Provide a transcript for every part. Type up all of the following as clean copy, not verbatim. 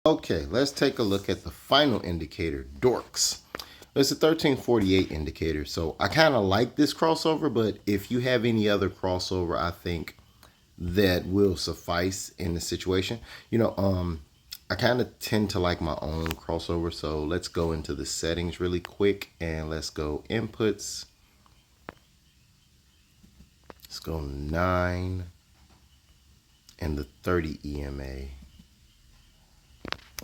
Okay, let's take a look at the final indicator, dorks. It's a 1348 indicator, so I kind of like this crossover, but if you have any other crossover, I think that will suffice in the situation. I kind of tend to like my own crossover, so let's go into the settings really quick and let's go inputs. Let's go 9 and the 30 EMA.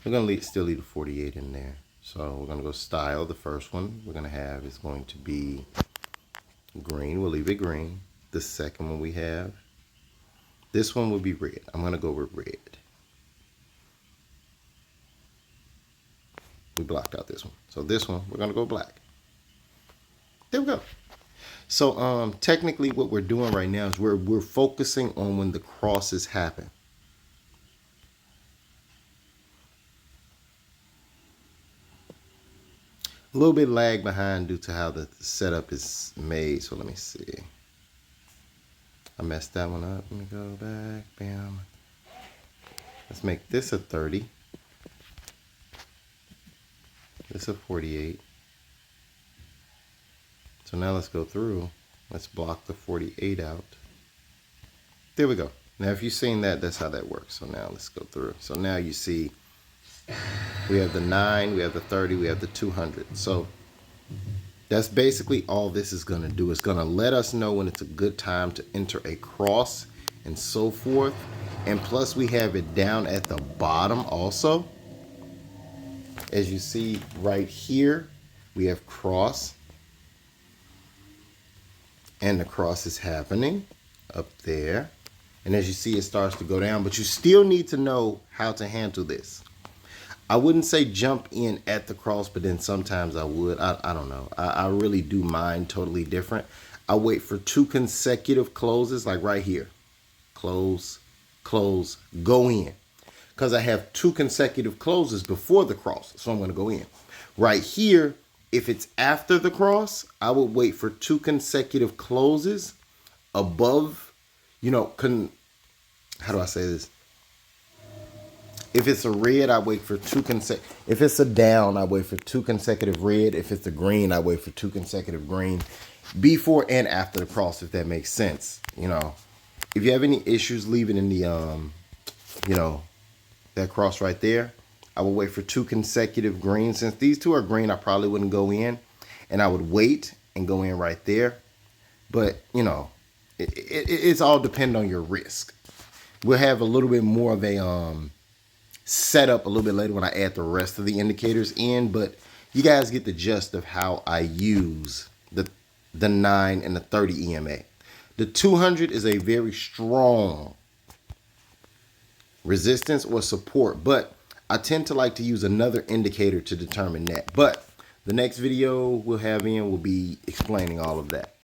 We're going to still leave the 48 in there. So we're going to go style. The first one we're going to have is going to be green. We'll leave it green. The second one we have, this one will be red. I'm going to go with red. We blocked out this one. So this one, we're going to go black. There we go. So technically what we're doing right now is we're focusing on when the crosses happen. A little bit lag behind due to how the setup is made. So let me see. I messed that one up. Let me go back. Bam. Let's make this a 30. This a 48. So now let's go through. Let's block the 48 out. There we go. Now if you've seen that, that's how that works. So now let's go through. So now you see we have the 9, we have the 30, we have the 200. So that's basically all this is going to do. It's going to let us know when it's a good time to enter a cross and so forth. And plus we have it down at the bottom also. As you see right here, we have cross. And the cross is happening up there. And as you see, it starts to go down. But you still need to know how to handle this. I wouldn't say jump in at the cross, but then sometimes I would. I don't know. I really do mine totally different. I wait for 2 consecutive closes, like right here. Close, close, go in. Because I have 2 consecutive closes before the cross, so I'm going to go in. Right here, if it's after the cross, I would wait for 2 consecutive closes above, how do I say this? If it's a red, I wait for 2 consecutive. If it's a down, I wait for 2 consecutive red. If it's a green, I wait for 2 consecutive green before and after the cross, if that makes sense. If you have any issues, leave it in the, that cross right there. I will wait for 2 consecutive greens. Since these 2 are green, I probably wouldn't go in. And I would wait and go in right there. But, it's all dependent on your risk. We'll have a little bit more of a setup a little bit later when I add the rest of the indicators in. But you guys get the gist of how I use the 9 and the 30 EMA. The 200 is a very strong resistance or support, but I tend to like to use another indicator to determine that. But the next video we'll have in will be explaining all of that.